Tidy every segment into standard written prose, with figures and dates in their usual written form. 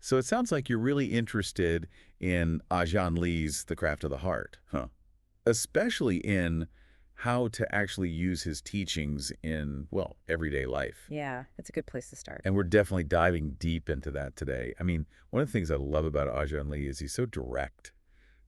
So it sounds like you're really interested in Ajahn Lee's The Craft of the Heart, huh? Especially in how to actually use his teachings in, well, everyday life. Yeah, it's a good place to start. And we're definitely diving deep into that today. I mean, one of the things I love about Ajahn Lee is he's so direct,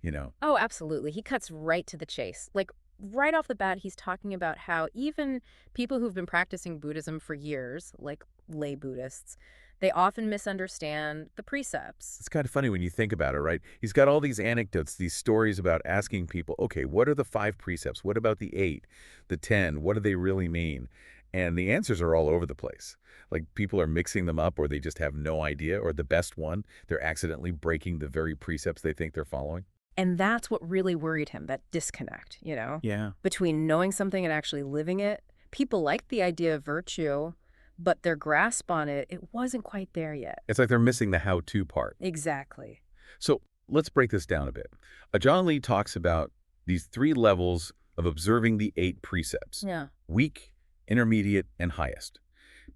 you know? Oh, absolutely. He cuts right to the chase. Like, right off the bat, he's talking about how even people who've been practicing Buddhism for years, like lay Buddhists, they often misunderstand the precepts. It's kind of funny when you think about it, right? He's got all these anecdotes, these stories about asking people, okay, what are the 5 precepts? What about the 8, the 10? What do they really mean? And the answers are all over the place. Like people are mixing them up or they just have no idea, or the best one, they're accidentally breaking the very precepts they think they're following. And that's what really worried him, that disconnect, Yeah. between knowing something and actually living it. People liked the idea of virtue, but their grasp on it, it wasn't quite there yet. It's like they're missing the how-to part. Exactly. So let's break this down a bit. Ajahn Lee talks about these 3 levels of observing the 8 precepts. Yeah. Weak, intermediate, and highest.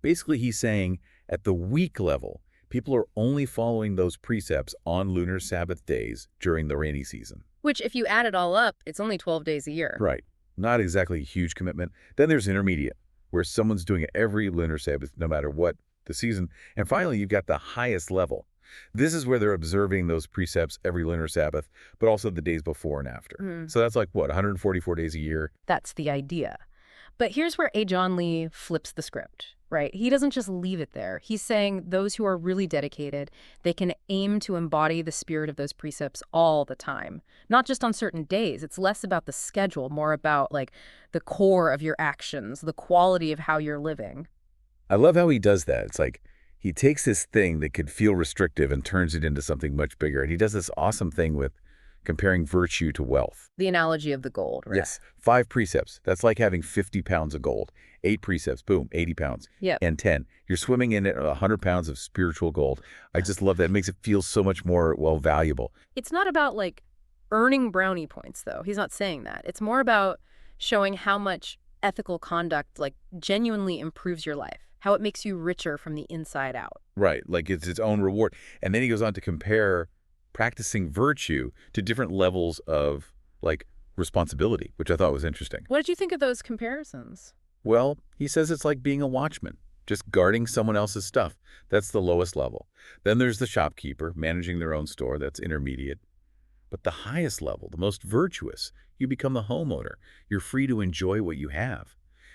Basically, he's saying at the weak level, people are only following those precepts on lunar Sabbath days during the rainy season. Which, if you add it all up, it's only 12 days a year. Right. Not exactly a huge commitment. Then there's intermediate, where someone's doing it every lunar Sabbath, no matter what the season. And finally, you've got the highest level. This is where they're observing those precepts every lunar Sabbath, but also the days before and after. So that's like, what, 144 days a year? That's the idea. But here's where Ajahn Lee flips the script, right? He doesn't just leave it there. He's saying those who are really dedicated, they can aim to embody the spirit of those precepts all the time, not just on certain days. It's less about the schedule, more about like the core of your actions, the quality of how you're living. I love how he does that. It's like he takes this thing that could feel restrictive and turns it into something much bigger. And he does this awesome thing with comparing virtue to wealth. The analogy of the gold, right? Yes. 5 precepts. That's like having 50 pounds of gold. 8 precepts. Boom, 80 pounds. Yep. And 10. You're swimming in it 100 pounds of spiritual gold. I just love that. It makes it feel so much more, well, valuable. It's not about like earning brownie points, though. He's not saying that. It's more about showing how much ethical conduct like genuinely improves your life, how it makes you richer from the inside out. Right. Like it's its own reward. And then he goes on to compare practicing virtue to different levels of, like, responsibility, which I thought was interesting. What did you think of those comparisons? Well, he says it's like being a watchman, just guarding someone else's stuff. That's the lowest level. Then there's the shopkeeper, managing their own store. That's intermediate. But the highest level, the most virtuous, you become the homeowner. You're free to enjoy what you have.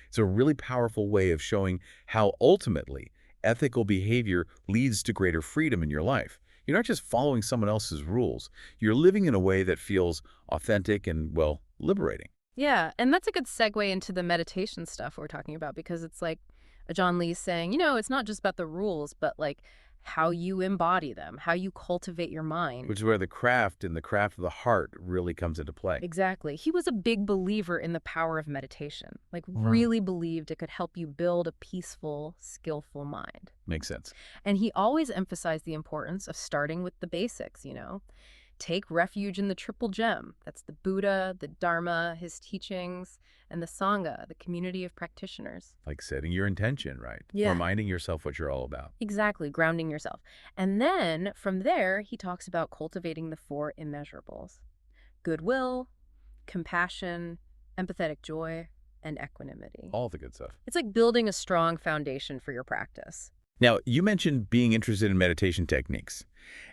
It's a really powerful way of showing how ultimately ethical behavior leads to greater freedom in your life. You're not just following someone else's rules. You're living in a way that feels authentic and, well, liberating. Yeah, and that's a good segue into the meditation stuff we're talking about, because it's like Ajahn Lee's saying, it's not just about the rules, but like how you embody them, how you cultivate your mind. Which is where the craft and the craft of the heart really comes into play. Exactly. He was a big believer in the power of meditation, like really believed it could help you build a peaceful, skillful mind. Makes sense. And he always emphasized the importance of starting with the basics, Take refuge in the triple gem. That's the Buddha, the Dharma, his teachings, and the Sangha, the community of practitioners. Like setting your intention, right? Yeah. Reminding yourself what you're all about. Exactly, grounding yourself. And then from there, he talks about cultivating the 4 immeasurables: goodwill, compassion, empathetic joy, and equanimity. All the good stuff. It's like building a strong foundation for your practice. Now, you mentioned being interested in meditation techniques.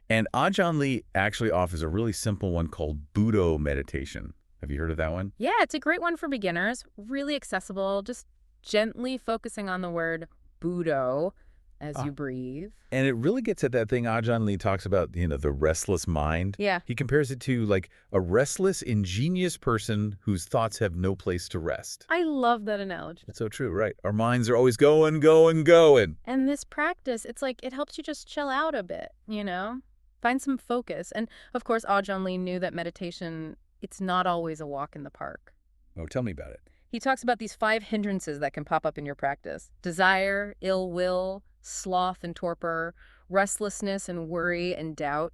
And Ajahn Lee actually offers a really simple one called Budo meditation. Have you heard of that one? Yeah, it's a great one for beginners. Really accessible, just gently focusing on the word Budo as you breathe. And it really gets at that thing Ajahn Lee talks about, the restless mind. Yeah. He compares it to like a restless, ingenious person whose thoughts have no place to rest. I love that analogy. It's so true, right? Our minds are always going, going, going. And this practice, it's like it helps you just chill out a bit, Find some focus. And of course, Ajahn Lee knew that meditation, it's not always a walk in the park. Oh, tell me about it. He talks about these 5 hindrances that can pop up in your practice: desire, ill will, sloth and torpor, restlessness and worry and doubt.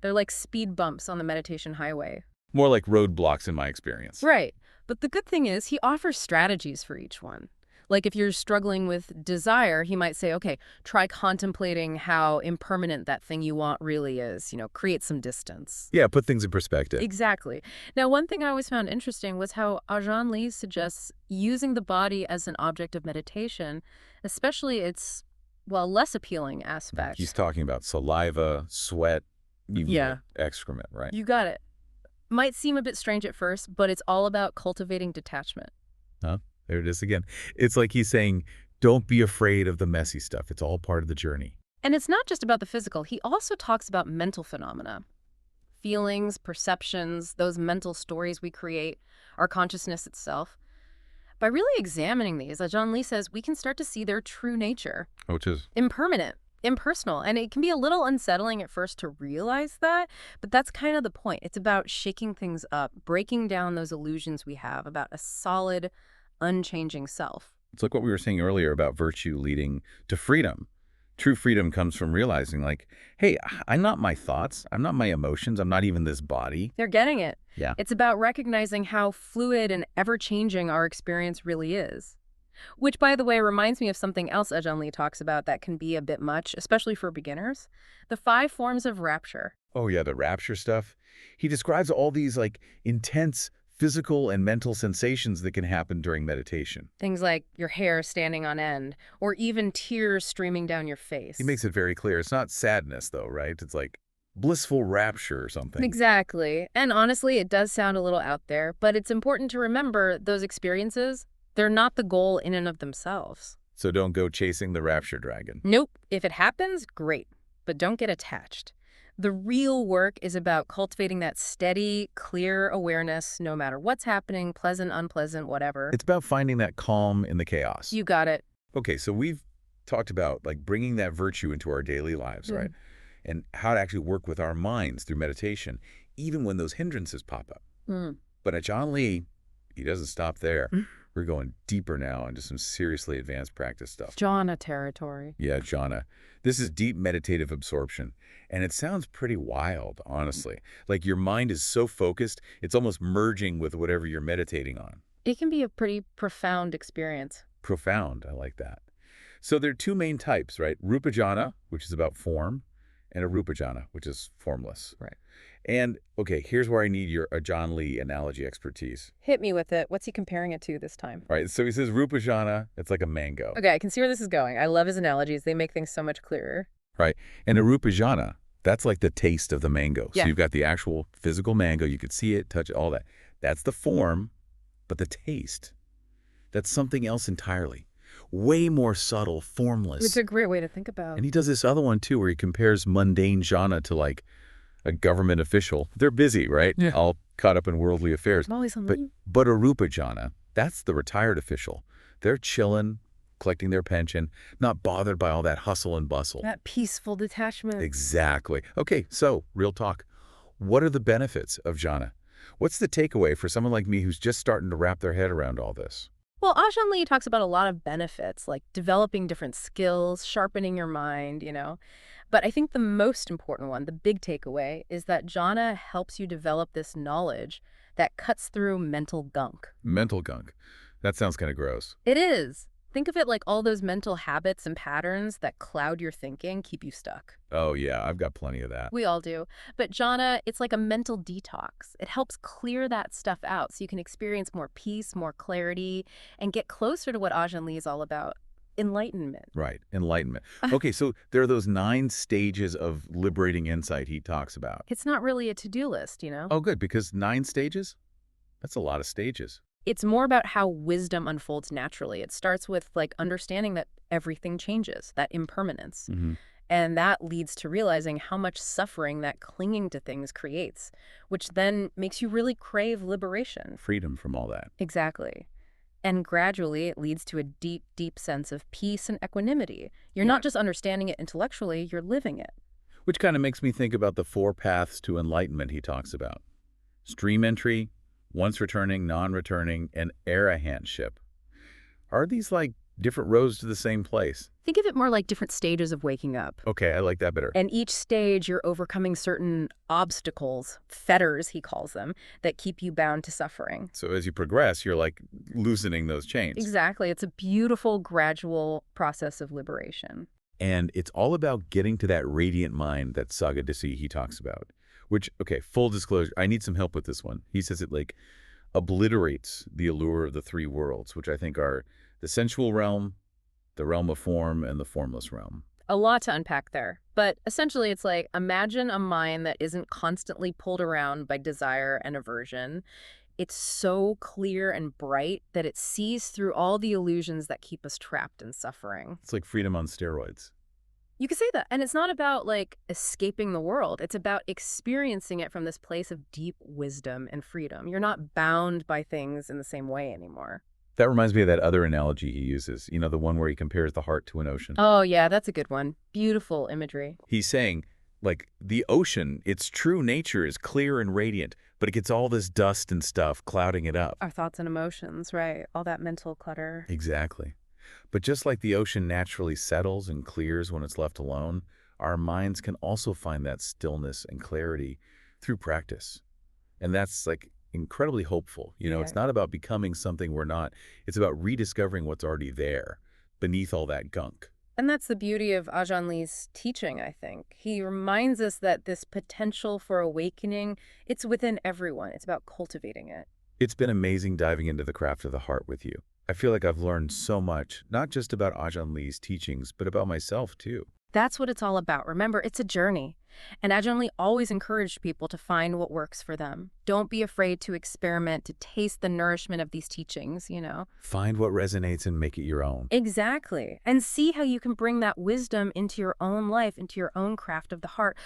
They're like speed bumps on the meditation highway. More like roadblocks in my experience. Right. But the good thing is he offers strategies for each one. Like if you're struggling with desire, he might say, okay, try contemplating how impermanent that thing you want really is, create some distance. Yeah, put things in perspective. Exactly. Now, one thing I always found interesting was how Ajahn Lee suggests using the body as an object of meditation, especially its, well, less appealing aspect. He's talking about saliva, sweat, even Yeah. excrement, right? You got it. Might seem a bit strange at first, but it's all about cultivating detachment. Huh? There it is again. It's like he's saying, don't be afraid of the messy stuff. It's all part of the journey. And it's not just about the physical. He also talks about mental phenomena. Feelings, perceptions, those mental stories we create, our consciousness itself. By really examining these, Ajahn Lee says we can start to see their true nature. Which is? Impermanent, impersonal. And it can be a little unsettling at first to realize that, but that's kind of the point. It's about shaking things up, breaking down those illusions we have about a solid, unchanging self. It's like what we were saying earlier about virtue leading to freedom. True freedom comes from realizing, like, hey, I'm not my thoughts. I'm not my emotions. I'm not even this body. They're getting it. Yeah. It's about recognizing how fluid and ever-changing our experience really is. Which, by the way, reminds me of something else Ajahn Lee talks about that can be a bit much, especially for beginners. The 5 forms of rapture. Oh, yeah, the rapture stuff. He describes all these, like, intense physical and mental sensations that can happen during meditation. Things like your hair standing on end, or even tears streaming down your face. He makes it very clear. It's not sadness, though, right? It's like blissful rapture or something. Exactly. And honestly, it does sound a little out there, but it's important to remember those experiences, they're not the goal in and of themselves. So don't go chasing the rapture dragon. Nope. If it happens, great. But don't get attached. The real work is about cultivating that steady, clear awareness no matter what's happening, pleasant, unpleasant, whatever. It's about finding that calm in the chaos. You got it. Okay, so we've talked about like bringing that virtue into our daily lives, right? And how to actually work with our minds through meditation, even when those hindrances pop up. But Ajahn Lee, he doesn't stop there. We're going deeper now into some seriously advanced practice stuff. Jhana territory. Yeah, jhana. This is deep meditative absorption. And it sounds pretty wild, honestly. Like your mind is so focused, it's almost merging with whatever you're meditating on. It can be a pretty profound experience. Profound, I like that. So there are 2 main types, right? Rupa jhana, which is about form, and Arupa jhana, which is formless. Right. And, okay, here's where I need your Ajahn Lee analogy expertise. Hit me with it. What's he comparing it to this time? All right, so he says Rupa jhana, it's like a mango. Okay, I can see where this is going. I love his analogies. They make things so much clearer. Right, and Arupa jhana, that's like the taste of the mango. Yeah. So you've got the actual physical mango, you could see it, touch it, all that. That's the form, but the taste, that's something else entirely. Way more subtle, formless. It's a great way to think about. And he does this other one, too, where he compares mundane jhana to, like, a government official. They're busy, right? Yeah. All caught up in worldly affairs. I'm always on But leave. Arupa jhana, that's the retired official. They're chilling, collecting their pension, not bothered by all that hustle and bustle. That peaceful detachment. Exactly. Okay, so, real talk. What are the benefits of jhana? What's the takeaway for someone like me who's just starting to wrap their head around all this? Well, Ajahn Lee talks about a lot of benefits, like developing different skills, sharpening your mind, But I think the most important one, the big takeaway, is that jhana helps you develop this knowledge that cuts through mental gunk. Mental gunk. That sounds kind of gross. It is. Think of it like all those mental habits and patterns that cloud your thinking, keep you stuck. Oh, yeah, I've got plenty of that. We all do. But jhana, it's like a mental detox. It helps clear that stuff out so you can experience more peace, more clarity, and get closer to what Ajahn Lee is all about. Enlightenment. Right, enlightenment. Okay, so there are those 9 stages of liberating insight he talks about. It's not really a to-do list, Oh, good, because 9 stages? That's a lot of stages. It's more about how wisdom unfolds naturally. It starts with understanding that everything changes, that impermanence. And that leads to realizing how much suffering that clinging to things creates, which then makes you really crave liberation. Freedom from all that. Exactly. And gradually it leads to a deep, deep sense of peace and equanimity. You're not just understanding it intellectually, you're living it. Which kind of makes me think about the 4 paths to enlightenment he talks about. Stream entry, once returning, non-returning, and arahantship. Are these like Different roads to the same place. Think of it more like different stages of waking up. Okay, I like that better. And each stage, you're overcoming certain obstacles, fetters, he calls them, that keep you bound to suffering. So as you progress, you're like loosening those chains. Exactly. It's a beautiful, gradual process of liberation. And it's all about getting to that radiant mind that Saga he talks about. Which, okay, full disclosure, I need some help with this one. He says it like obliterates the allure of the three worlds, which I think are the sensual realm, the realm of form, and the formless realm. A lot to unpack there. But essentially, it's like, imagine a mind that isn't constantly pulled around by desire and aversion. It's so clear and bright that it sees through all the illusions that keep us trapped in suffering. It's like freedom on steroids. You could say that. And it's not about, like, escaping the world. It's about experiencing it from this place of deep wisdom and freedom. You're not bound by things in the same way anymore. That reminds me of that other analogy he uses, you know, the one where he compares the heart to an ocean. Oh, yeah, that's a good one. Beautiful imagery. He's saying, like, the ocean, its true nature is clear and radiant, but it gets all this dust and stuff clouding it up. Our thoughts and emotions, right? All that mental clutter. Exactly. But just like the ocean naturally settles and clears when it's left alone, our minds can also find that stillness and clarity through practice. And that's like incredibly hopeful. You know, it's not about becoming something we're not. It's about rediscovering what's already there beneath all that gunk. And that's the beauty of Ajahn Lee's teaching, I think. He reminds us that this potential for awakening, it's within everyone. It's about cultivating it. It's been amazing diving into the craft of the heart with you. I feel like I've learned so much, not just about Ajahn Lee's teachings, but about myself too. That's what it's all about. Remember, it's a journey. And Ajahn Lee always encouraged people to find what works for them. Don't be afraid to experiment, to taste the nourishment of these teachings, you know. Find what resonates and make it your own. Exactly. And see how you can bring that wisdom into your own life, into your own craft of the heart.